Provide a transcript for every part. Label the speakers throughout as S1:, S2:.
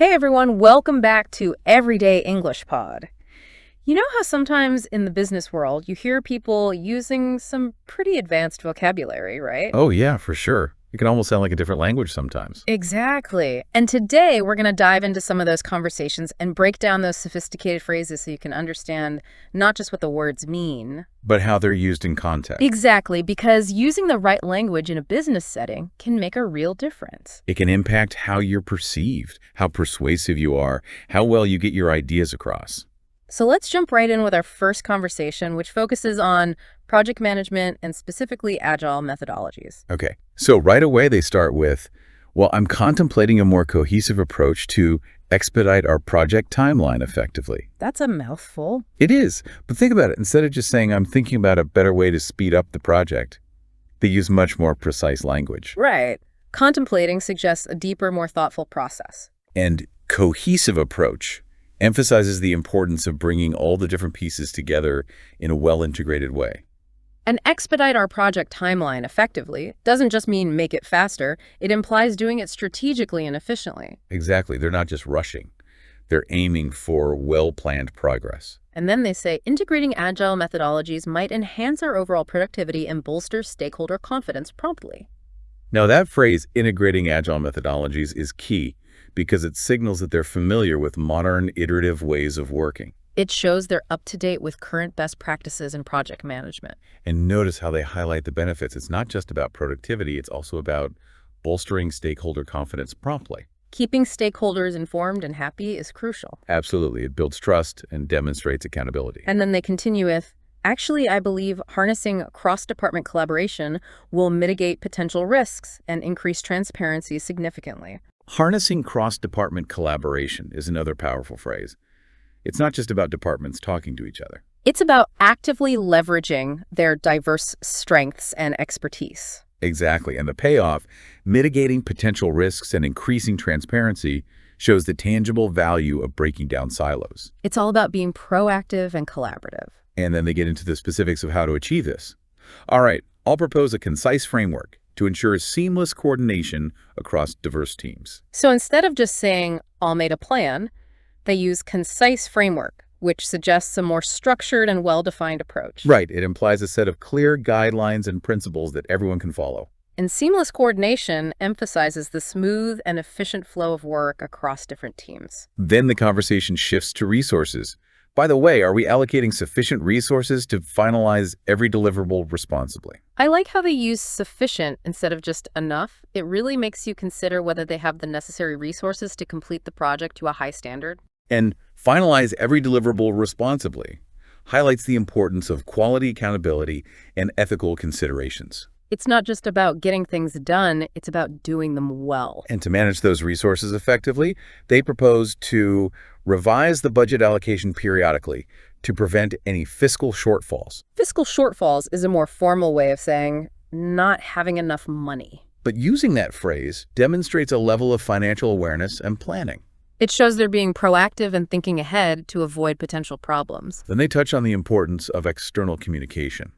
S1: Hey everyone, welcome back to Everyday English Pod. You know how sometimes in the business world you hear people using some pretty advanced vocabulary, right?
S2: Oh, yeah, for sure. It can almost sound like a different language sometimes.
S1: Exactly. And today we're going to dive into some of those conversations and break down those sophisticated phrases so you can understand not just what the words mean.
S2: But how they're used in context.
S1: Exactly, because using the right language in a business setting can make a real difference.
S2: It can impact how you're perceived, how persuasive you are, how well you get your ideas across.
S1: So let's jump right in with our first conversation, which focuses on project management and specifically agile methodologies.
S2: Okay, so right away they start with, well, I'm contemplating a more cohesive approach to expedite our project timeline effectively.
S1: That's a mouthful.
S2: It is, but think about it. Instead of just saying, I'm thinking about a better way to speed up the project, they use much more precise language.
S1: Right. Contemplating suggests a deeper, more thoughtful process.
S2: And cohesive approach emphasizes the importance of bringing all the different pieces together in a well-integrated way.
S1: And expedite our project timeline effectively doesn't just mean make it faster, it implies doing it strategically and efficiently.
S2: Exactly. They're not just rushing. They're aiming for well-planned progress.
S1: And then they say integrating agile methodologies might enhance our overall productivity and bolster stakeholder confidence promptly.
S2: Now, that phrase, integrating agile methodologies, is key because it signals that they're familiar with modern, iterative ways of working.
S1: It shows they're up to date with current best practices in project management.
S2: And notice how they highlight the benefits. It's not just about productivity, it's also about bolstering stakeholder confidence promptly.
S1: Keeping stakeholders informed and happy is crucial.
S2: Absolutely. It builds trust and demonstrates accountability.
S1: And then they continue with, actually, I believe harnessing cross-department collaboration will mitigate potential risks and increase transparency significantly.
S2: Harnessing cross-department collaboration is another powerful phrase. It's not just about departments talking to each other.
S1: It's about actively leveraging their diverse strengths and expertise.
S2: Exactly. And the payoff, mitigating potential risks and increasing transparency, shows the tangible value of breaking down silos.
S1: It's all about being proactive and collaborative.
S2: And then they get into the specifics of how to achieve this. All right, I'll propose a concise framework to ensure seamless coordination across diverse teams.
S1: So instead of just saying, all made a plan, they use concise framework, which suggests a more structured and well-defined approach.
S2: Right, it implies a set of clear guidelines and principles that everyone can follow.
S1: And seamless coordination emphasizes the smooth and efficient flow of work across different teams.
S2: Then the conversation shifts to resources. By the way, are we allocating sufficient resources to finalize every deliverable responsibly?
S1: I like how they use sufficient instead of just enough. It really makes you consider whether they have the necessary resources to complete the project to a high standard.
S2: And finalize every deliverable responsibly highlights the importance of quality accountability and ethical considerations.
S1: It's not just about getting things done, it's about doing them well.
S2: And to manage those resources effectively, they propose to revise the budget allocation periodically to prevent any fiscal shortfalls.
S1: Fiscal shortfalls is a more formal way of saying not having enough money.
S2: But using that phrase demonstrates a level of financial awareness and planning.
S1: It shows they're being proactive and thinking ahead to avoid potential problems.
S2: Then they touch on the importance of external communication.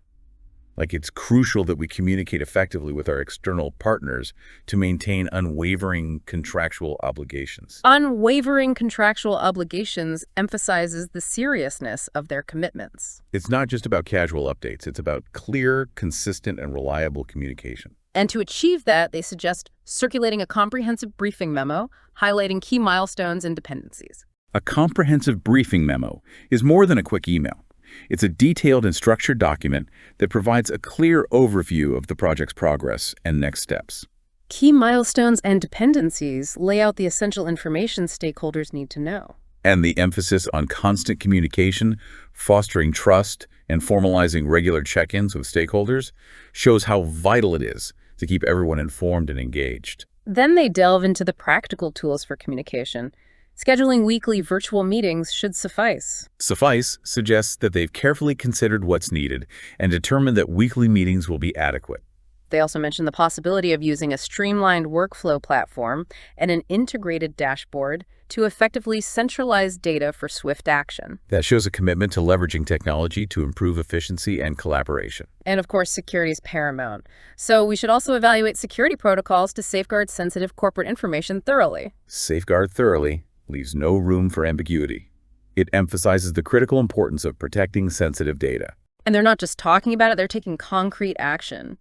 S2: Like, it's crucial that we communicate effectively with our external partners to maintain unwavering contractual obligations.
S1: Unwavering contractual obligations emphasizes the seriousness of their commitments.
S2: It's not just about casual updates. It's about clear, consistent, and reliable communication.
S1: And to achieve that, they suggest circulating a comprehensive briefing memo, highlighting key milestones and dependencies.
S2: A comprehensive briefing memo is more than a quick email. It's a detailed and structured document that provides a clear overview of the project's progress and next steps.
S1: Key milestones and dependencies lay out the essential information stakeholders need to know.
S2: And the emphasis on constant communication, fostering trust, and formalizing regular check-ins with stakeholders shows how vital it is to keep everyone informed and engaged.
S1: Then they delve into the practical tools for communication. Scheduling weekly virtual meetings should suffice.
S2: Suffice suggests that they've carefully considered what's needed and determined that weekly meetings will be adequate.
S1: They also mention the possibility of using a streamlined workflow platform and an integrated dashboard to effectively centralize data for swift action.
S2: That shows a commitment to leveraging technology to improve efficiency and collaboration.
S1: And of course, security is paramount. So we should also evaluate security protocols to safeguard sensitive corporate information thoroughly.
S2: Safeguard thoroughly leaves no room for ambiguity. It emphasizes the critical importance of protecting sensitive data.
S1: And they're not just talking about it, they're taking concrete action.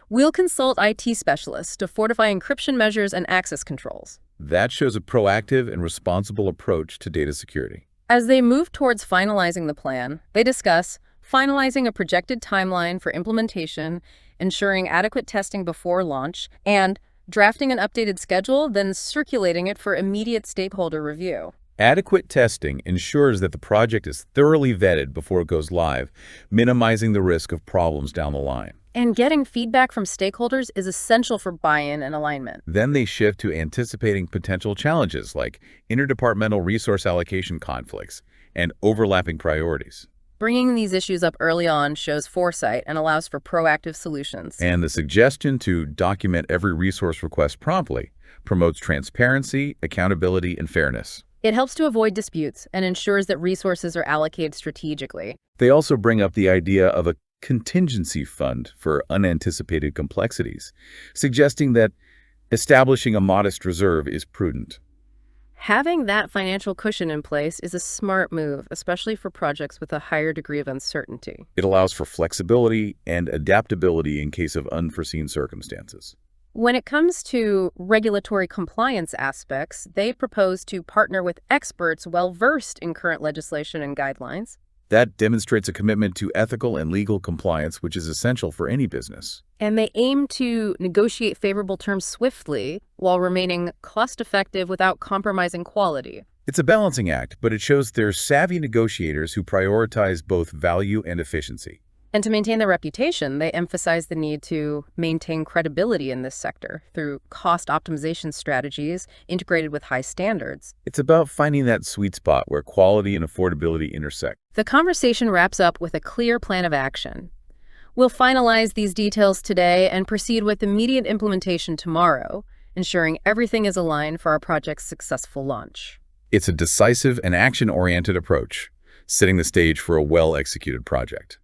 S1: We'll consult IT specialists to fortify encryption measures and access controls.
S2: That shows a proactive and responsible approach to data security.
S1: As they move towards finalizing the plan, they discuss finalizing a projected timeline for implementation, ensuring adequate testing before launch, and drafting an updated schedule, then circulating it for immediate stakeholder review.
S2: Adequate testing ensures that the project is thoroughly vetted before it goes live, minimizing the risk of problems down the line.
S1: And getting feedback from stakeholders is essential for buy-in and alignment.
S2: Then they shift to anticipating potential challenges like interdepartmental resource allocation conflicts and overlapping priorities.
S1: Bringing these issues up early on shows foresight and allows for proactive solutions.
S2: And the suggestion to document every resource request promptly promotes transparency, accountability, and fairness.
S1: It helps to avoid disputes and ensures that resources are allocated strategically.
S2: They also bring up the idea of a contingency fund for unanticipated complexities, suggesting that establishing a modest reserve is prudent.
S1: Having that financial cushion in place is a smart move, especially for projects with a higher degree of uncertainty.
S2: It allows for flexibility and adaptability in case of unforeseen circumstances.
S1: When it comes to regulatory compliance aspects, they propose to partner with experts well-versed in current legislation and guidelines.
S2: That demonstrates a commitment to ethical and legal compliance, which is essential for any business.
S1: And they aim to negotiate favorable terms swiftly while remaining cost-effective without compromising quality.
S2: It's a balancing act, but it shows they're savvy negotiators who prioritize both value and efficiency.
S1: And to maintain their reputation, they emphasize the need to maintain credibility in this sector through cost optimization strategies integrated with high standards.
S2: It's about finding that sweet spot where quality and affordability intersect.
S1: The conversation wraps up with a clear plan of action. We'll finalize these details today and proceed with immediate implementation tomorrow, ensuring everything is aligned for our project's successful launch.
S2: It's a decisive and action-oriented approach, setting the stage for a well-executed project.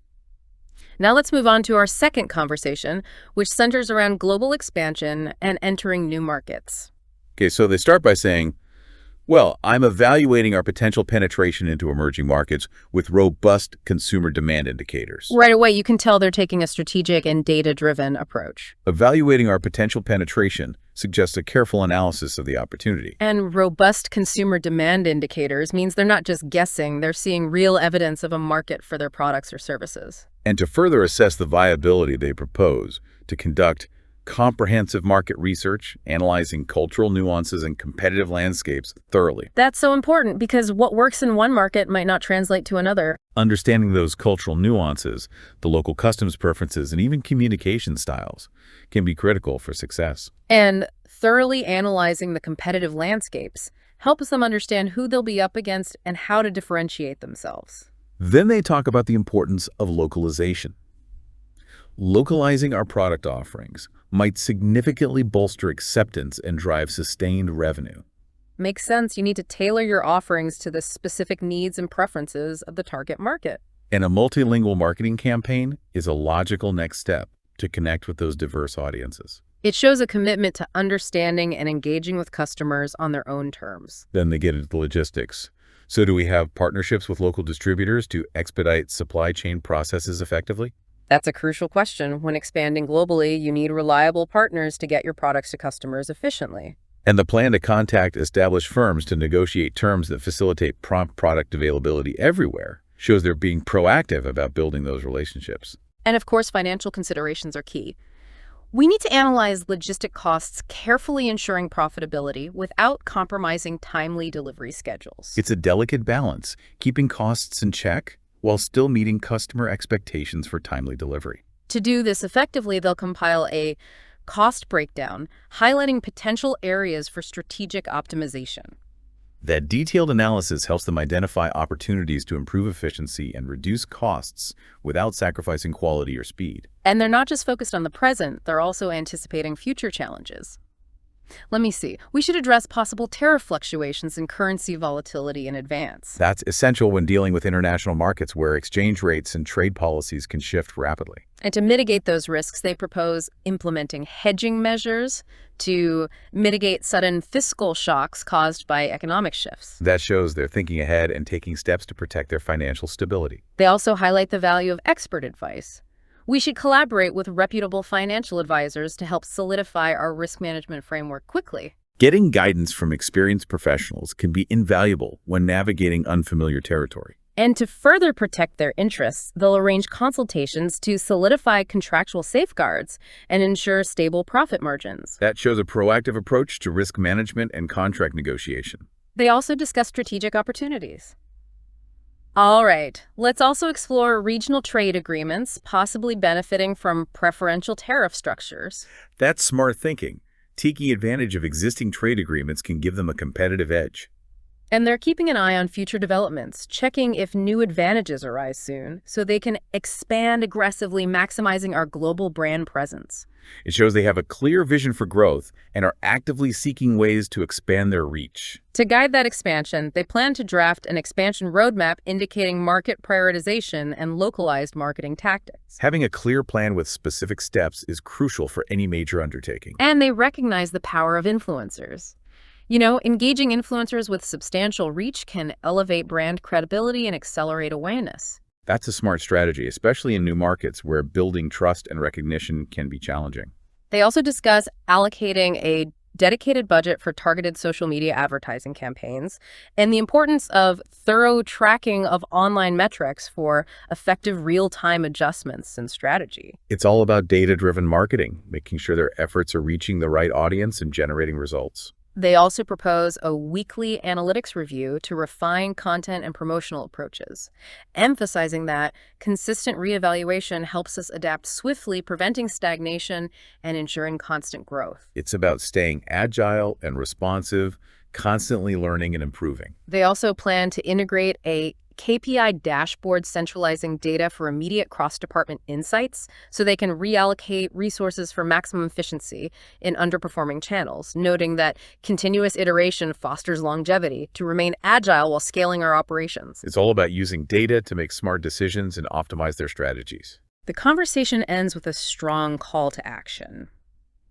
S1: Now let's move on to our second conversation, which centers around global expansion and entering new markets.
S2: Okay, so they start by saying, well, I'm evaluating our potential penetration into emerging markets with robust consumer demand indicators.
S1: Right away, you can tell they're taking a strategic and data-driven approach.
S2: Evaluating our potential penetration suggests a careful analysis of the opportunity.
S1: And robust consumer demand indicators means they're not just guessing, they're seeing real evidence of a market for their products or services.
S2: And to further assess the viability, they propose to conduct comprehensive market research, analyzing cultural nuances and competitive landscapes thoroughly.
S1: That's so important because what works in one market might not translate to another.
S2: Understanding those cultural nuances, the local customs preferences, and even communication styles can be critical for success.
S1: And thoroughly analyzing the competitive landscapes helps them understand who they'll be up against and how to differentiate themselves.
S2: Then they talk about the importance of localization. Localizing our product offerings might significantly bolster acceptance and drive sustained revenue.
S1: Makes sense. You need to tailor your offerings to the specific needs and preferences of the target market.
S2: And a multilingual marketing campaign is a logical next step to connect with those diverse audiences.
S1: It shows a commitment to understanding and engaging with customers on their own terms.
S2: Then they get into the logistics. So do we have partnerships with local distributors to expedite supply chain processes effectively?
S1: That's a crucial question. When expanding globally, you need reliable partners to get your products to customers efficiently.
S2: And the plan to contact established firms to negotiate terms that facilitate prompt product availability everywhere shows they're being proactive about building those relationships.
S1: And of course, financial considerations are key. We need to analyze logistic costs, carefully ensuring profitability without compromising timely delivery schedules.
S2: It's a delicate balance, keeping costs in check while still meeting customer expectations for timely delivery.
S1: To do this effectively, they'll compile a cost breakdown, highlighting potential areas for strategic optimization.
S2: That detailed analysis helps them identify opportunities to improve efficiency and reduce costs without sacrificing quality or speed.
S1: And they're not just focused on the present, they're also anticipating future challenges. Let me see. We should address possible tariff fluctuations and currency volatility in advance.
S2: That's essential when dealing with international markets where exchange rates and trade policies can shift rapidly.
S1: And to mitigate those risks, they propose implementing hedging measures to mitigate sudden fiscal shocks caused by economic shifts.
S2: That shows they're thinking ahead and taking steps to protect their financial stability.
S1: They also highlight the value of expert advice. We should collaborate with reputable financial advisors to help solidify our risk management framework quickly.
S2: Getting guidance from experienced professionals can be invaluable when navigating unfamiliar territory.
S1: And to further protect their interests, they'll arrange consultations to solidify contractual safeguards and ensure stable profit margins.
S2: That shows a proactive approach to risk management and contract negotiation.
S1: They also discuss strategic opportunities. All right, let's also explore regional trade agreements, possibly benefiting from preferential tariff structures.
S2: That's smart thinking. Taking advantage of existing trade agreements can give them a competitive edge.
S1: And they're keeping an eye on future developments, checking if new advantages arise soon, so they can expand aggressively, maximizing our global brand presence.
S2: It shows they have a clear vision for growth and are actively seeking ways to expand their reach.
S1: To guide that expansion, they plan to draft an expansion roadmap indicating market prioritization and localized marketing tactics.
S2: Having a clear plan with specific steps is crucial for any major undertaking.
S1: And they recognize the power of influencers. You know, engaging influencers with substantial reach can elevate brand credibility and accelerate awareness.
S2: That's a smart strategy, especially in new markets where building trust and recognition can be challenging.
S1: They also discuss allocating a dedicated budget for targeted social media advertising campaigns and the importance of thorough tracking of online metrics for effective real-time adjustments and strategy.
S2: It's all about data-driven marketing, making sure their efforts are reaching the right audience and generating results.
S1: They also propose a weekly analytics review to refine content and promotional approaches, emphasizing that consistent reevaluation helps us adapt swiftly, preventing stagnation and ensuring constant growth.
S2: It's about staying agile and responsive, constantly learning and improving.
S1: They also plan to integrate a KPI dashboard centralizing data for immediate cross-department insights so they can reallocate resources for maximum efficiency in underperforming channels, noting that continuous iteration fosters longevity to remain agile while scaling our operations.
S2: It's all about using data to make smart decisions and optimize their strategies.
S1: The conversation ends with a strong call to action.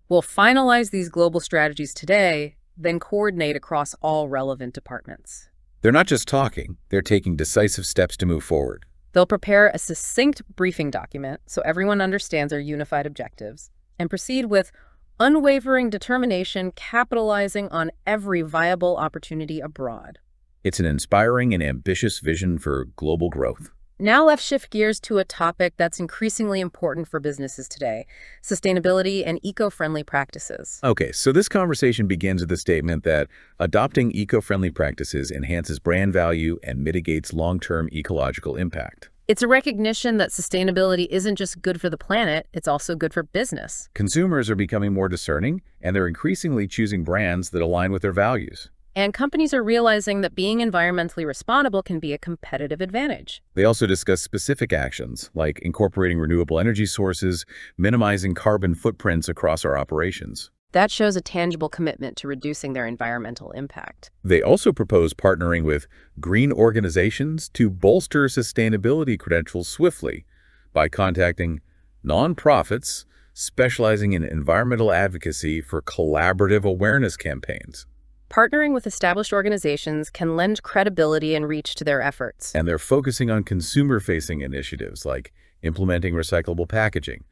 S1: We'll finalize these global strategies today, then coordinate across all relevant departments.
S2: They're not just talking, they're taking decisive steps to move forward.
S1: They'll prepare a succinct briefing document so everyone understands our unified objectives and proceed with unwavering determination, capitalizing on every viable opportunity abroad.
S2: It's an inspiring and ambitious vision for global growth.
S1: Now let's shift gears to a topic that's increasingly important for businesses today: sustainability and eco-friendly practices.
S2: Okay, so this conversation begins with the statement that adopting eco-friendly practices enhances brand value and mitigates long-term ecological impact.
S1: It's a recognition that sustainability isn't just good for the planet, it's also good for business.
S2: Consumers are becoming more discerning, and they're increasingly choosing brands that align with their values.
S1: And companies are realizing that being environmentally responsible can be a competitive advantage.
S2: They also discuss specific actions, like incorporating renewable energy sources, minimizing carbon footprints across our operations.
S1: That shows a tangible commitment to reducing their environmental impact.
S2: They also propose partnering with green organizations to bolster sustainability credentials swiftly by contacting nonprofits specializing in environmental advocacy for collaborative awareness campaigns.
S1: Partnering with established organizations can lend credibility and reach to their efforts.
S2: And they're focusing on consumer-facing initiatives like implementing recyclable packaging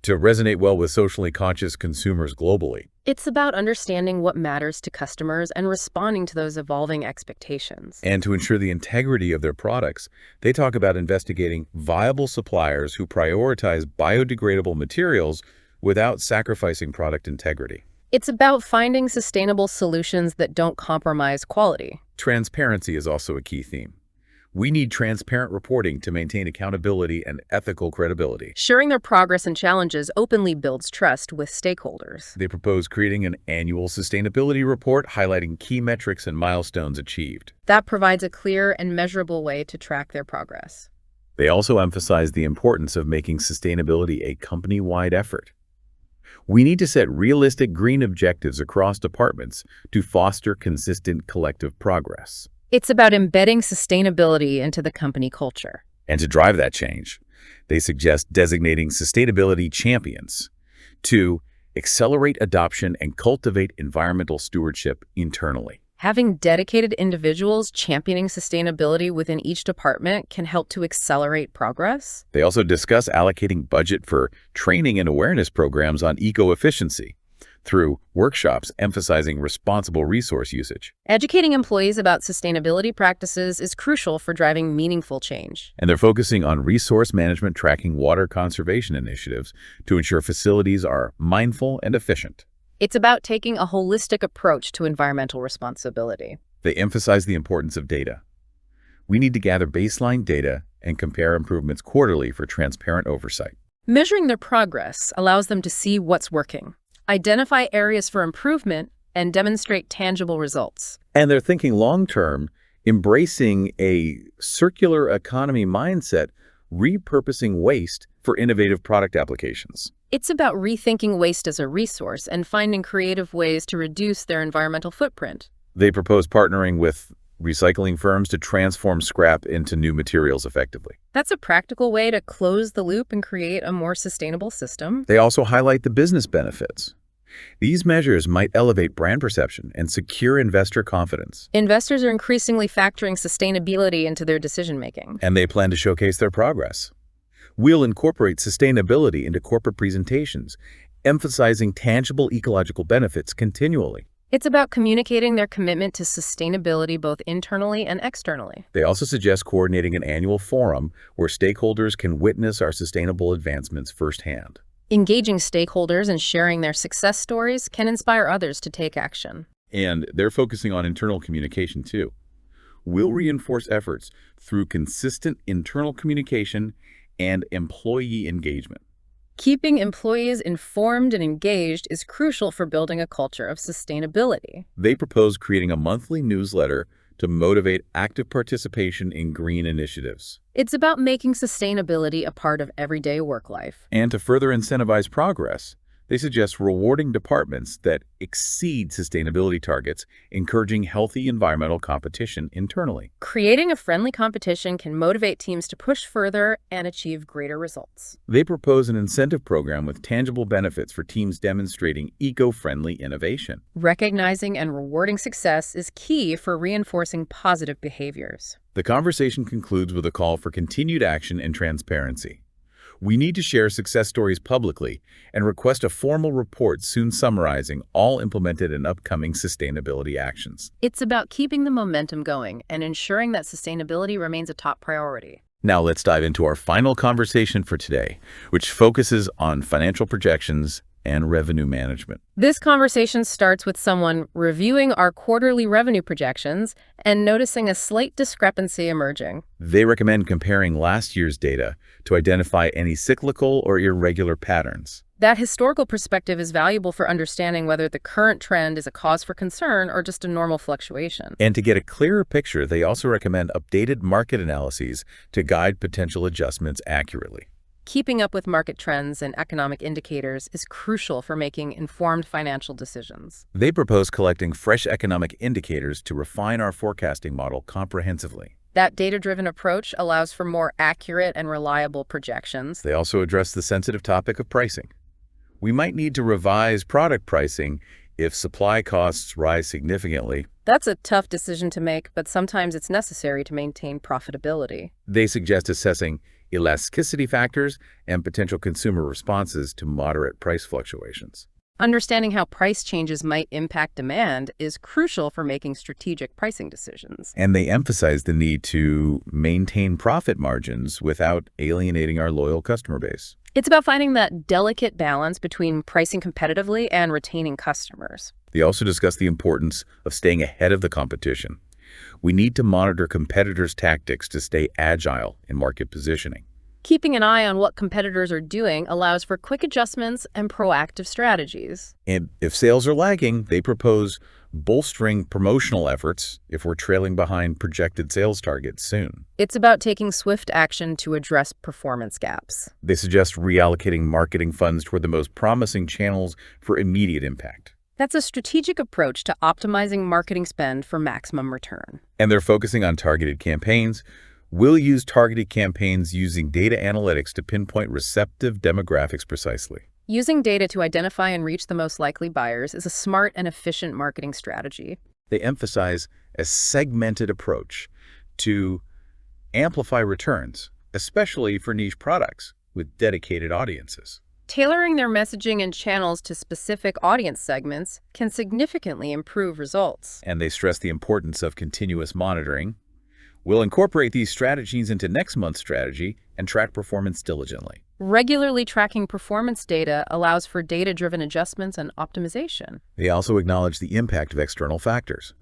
S2: to resonate well with socially conscious consumers globally.
S1: It's about understanding what matters to customers and responding to those evolving expectations.
S2: And to ensure the integrity of their products, they talk about investigating viable suppliers who prioritize biodegradable materials without sacrificing product integrity.
S1: It's about finding sustainable solutions that don't compromise quality.
S2: Transparency is also a key theme. We need transparent reporting to maintain accountability and ethical credibility.
S1: Sharing their progress and challenges openly builds trust with stakeholders.
S2: They propose creating an annual sustainability report highlighting key metrics and milestones achieved.
S1: That provides a clear and measurable way to track their progress.
S2: They also emphasize the importance of making sustainability a company-wide effort. We need to set realistic green objectives across departments to foster consistent collective progress.
S1: It's about embedding sustainability into the company culture.
S2: And to drive that change, they suggest designating sustainability champions to accelerate adoption and cultivate environmental stewardship internally.
S1: Having dedicated individuals championing sustainability within each department can help to accelerate progress.
S2: They also discuss allocating budget for training and awareness programs on eco-efficiency through workshops emphasizing responsible resource usage.
S1: Educating employees about sustainability practices is crucial for driving meaningful change.
S2: And they're focusing on resource management, tracking water conservation initiatives to ensure facilities are mindful and efficient.
S1: It's about taking a holistic approach to environmental responsibility.
S2: They emphasize the importance of data. We need to gather baseline data and compare improvements quarterly for transparent oversight.
S1: Measuring their progress allows them to see what's working, identify areas for improvement, and demonstrate tangible results.
S2: And they're thinking long-term, embracing a circular economy mindset, repurposing waste for innovative product applications.
S1: It's about rethinking waste as a resource and finding creative ways to reduce their environmental footprint.
S2: They propose partnering with recycling firms to transform scrap into new materials effectively.
S1: That's a practical way to close the loop and create a more sustainable system.
S2: They also highlight the business benefits. These measures might elevate brand perception and secure investor confidence.
S1: Investors are increasingly factoring sustainability into their decision-making.
S2: And they plan to showcase their progress. We'll incorporate sustainability into corporate presentations, emphasizing tangible ecological benefits continually.
S1: It's about communicating their commitment to sustainability both internally and externally.
S2: They also suggest coordinating an annual forum where stakeholders can witness our sustainable advancements firsthand.
S1: Engaging stakeholders and sharing their success stories can inspire others to take action.
S2: And they're focusing on internal communication too. We'll reinforce efforts through consistent internal communication and employee engagement.
S1: Keeping employees informed and engaged is crucial for building a culture of sustainability.
S2: They propose creating a monthly newsletter to motivate active participation in green initiatives.
S1: It's about making sustainability a part of everyday work life.
S2: And to further incentivize progress, they suggest rewarding departments that exceed sustainability targets, encouraging healthy environmental competition internally.
S1: Creating a friendly competition can motivate teams to push further and achieve greater results.
S2: They propose an incentive program with tangible benefits for teams demonstrating eco-friendly innovation.
S1: Recognizing and rewarding success is key for reinforcing positive behaviors.
S2: The conversation concludes with a call for continued action and transparency. We need to share success stories publicly and request a formal report soon summarizing all implemented and upcoming sustainability actions.
S1: It's about keeping the momentum going and ensuring that sustainability remains a top priority.
S2: Now let's dive into our final conversation for today, which focuses on financial projections and revenue management.
S1: This conversation starts with someone reviewing our quarterly revenue projections and noticing a slight discrepancy emerging.
S2: They recommend comparing last year's data to identify any cyclical or irregular patterns.
S1: That historical perspective is valuable for understanding whether the current trend is a cause for concern or just a normal fluctuation.
S2: And to get a clearer picture, they also recommend updated market analyses to guide potential adjustments accurately.
S1: Keeping up with market trends and economic indicators is crucial for making informed financial decisions.
S2: They propose collecting fresh economic indicators to refine our forecasting model comprehensively.
S1: That data-driven approach allows for more accurate and reliable projections.
S2: They also address the sensitive topic of pricing. We might need to revise product pricing if supply costs rise significantly.
S1: That's a tough decision to make, but sometimes it's necessary to maintain profitability.
S2: They suggest assessing elasticity factors and potential consumer responses to moderate price fluctuations.
S1: Understanding how price changes might impact demand is crucial for making strategic pricing decisions.
S2: And they emphasize the need to maintain profit margins without alienating our loyal customer base.
S1: It's about finding that delicate balance between pricing competitively and retaining customers.
S2: They also discuss the importance of staying ahead of the competition. We need to monitor competitors' tactics to stay agile in market positioning.
S1: Keeping an eye on what competitors are doing allows for quick adjustments and proactive strategies.
S2: And if sales are lagging, they propose bolstering promotional efforts if we're trailing behind projected sales targets soon.
S1: It's about taking swift action to address performance gaps.
S2: They suggest reallocating marketing funds toward the most promising channels for immediate impact.
S1: That's a strategic approach to optimizing marketing spend for maximum return.
S2: And they're focusing on targeted campaigns. We'll use targeted campaigns using data analytics to pinpoint receptive demographics precisely.
S1: Using data to identify and reach the most likely buyers is a smart and efficient marketing strategy.
S2: They emphasize a segmented approach to amplify returns, especially for niche products with dedicated audiences.
S1: Tailoring their messaging and channels to specific audience segments can significantly improve results.
S2: And they stress the importance of continuous monitoring. We'll incorporate these strategies into next month's strategy and track performance diligently.
S1: Regularly tracking performance data allows for data-driven adjustments and optimization.
S2: They also acknowledge the impact of external factors.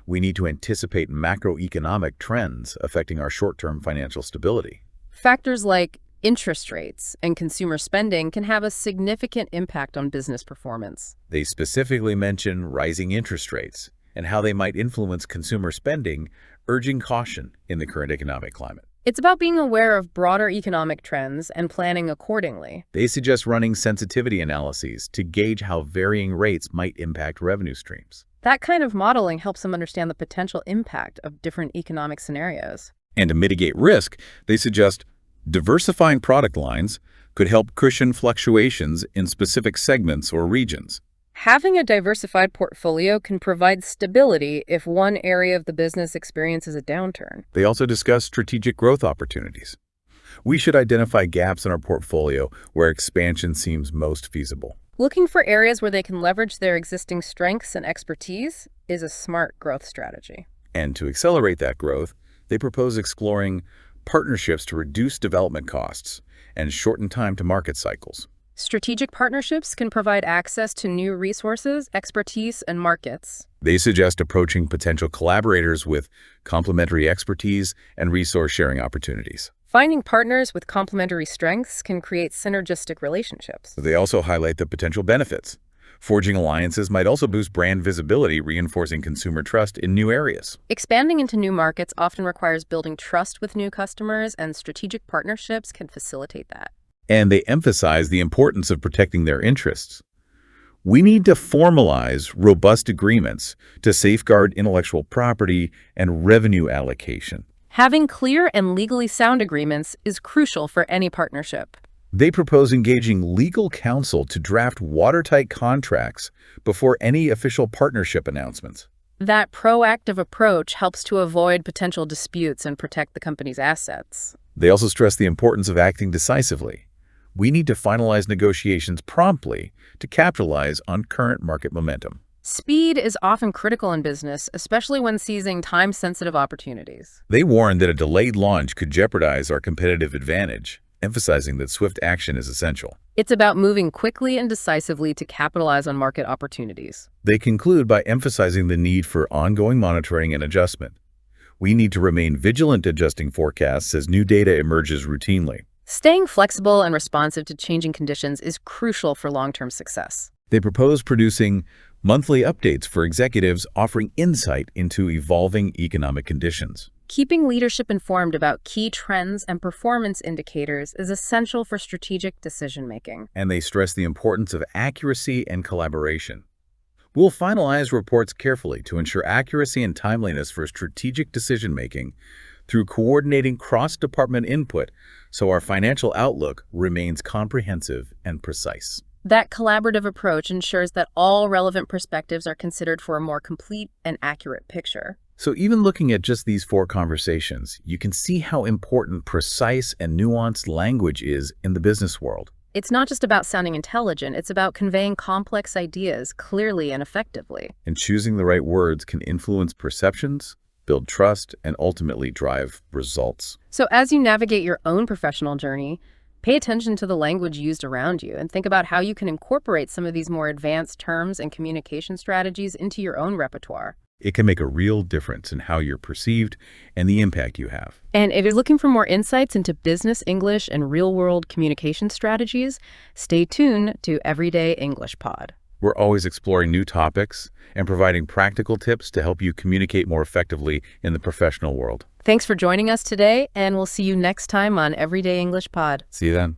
S2: We need to anticipate macroeconomic trends affecting our short-term financial stability.
S1: Factors like interest rates and consumer spending can have a significant impact on business performance.
S2: They specifically mention rising interest rates and how they might influence consumer spending, urging caution in the current economic climate.
S1: It's about being aware of broader economic trends and planning accordingly.
S2: They suggest running sensitivity analyses to gauge how varying rates might impact revenue streams.
S1: That kind of modeling helps them understand the potential impact of different economic scenarios.
S2: And to mitigate risk, they suggest diversifying product lines could help cushion fluctuations in specific segments or regions.
S1: Having a diversified portfolio can provide stability if one area of the business experiences a downturn.
S2: They also discuss strategic growth opportunities. We should identify gaps in our portfolio where expansion seems most feasible.
S1: Looking for areas where they can leverage their existing strengths and expertise is a smart growth strategy.
S2: And to accelerate that growth, they propose exploring partnerships to reduce development costs and shorten time to market cycles.
S1: Strategic partnerships can provide access to new resources, expertise, and markets.
S2: They suggest approaching potential collaborators with complementary expertise and resource sharing opportunities.
S1: Finding partners with complementary strengths can create synergistic relationships.
S2: They also highlight the potential benefits. Forging alliances might also boost brand visibility, reinforcing consumer trust in new areas.
S1: Expanding into new markets often requires building trust with new customers, and strategic partnerships can facilitate that.
S2: And they emphasize the importance of protecting their interests. We need to formalize robust agreements to safeguard intellectual property and revenue allocation.
S1: Having clear and legally sound agreements is crucial for any partnership.
S2: They propose engaging legal counsel to draft watertight contracts before any official partnership announcements.
S1: That proactive approach helps to avoid potential disputes and protect the company's assets.
S2: They also stress the importance of acting decisively. We need to finalize negotiations promptly to capitalize on current market momentum.
S1: Speed is often critical in business, especially when seizing time-sensitive opportunities.
S2: They warn that a delayed launch could jeopardize our competitive advantage, emphasizing that swift action is essential.
S1: It's about moving quickly and decisively to capitalize on market opportunities.
S2: They conclude by emphasizing the need for ongoing monitoring and adjustment. We need to remain vigilant adjusting forecasts as new data emerges routinely.
S1: Staying flexible and responsive to changing conditions is crucial for long-term success.
S2: They propose producing monthly updates for executives offering insight into evolving economic conditions.
S1: Keeping leadership informed about key trends and performance indicators is essential for strategic decision-making.
S2: And they stress the importance of accuracy and collaboration. We'll finalize reports carefully to ensure accuracy and timeliness for strategic decision-making through coordinating cross-department input so our financial outlook remains comprehensive and precise.
S1: That collaborative approach ensures that all relevant perspectives are considered for a more complete and accurate picture.
S2: So even looking at just these 4 conversations, you can see how important precise and nuanced language is in the business world.
S1: It's not just about sounding intelligent, it's about conveying complex ideas clearly and effectively.
S2: And choosing the right words can influence perceptions, build trust, and ultimately drive results.
S1: So as you navigate your own professional journey, pay attention to the language used around you and think about how you can incorporate some of these more advanced terms and communication strategies into your own repertoire.
S2: It can make a real difference in how you're perceived and the impact you have.
S1: And if you're looking for more insights into business English and real-world communication strategies, stay tuned to Everyday English Pod.
S2: We're always exploring new topics and providing practical tips to help you communicate more effectively in the professional world.
S1: Thanks for joining us today, and we'll see you next time on Everyday English Pod.
S2: See you then.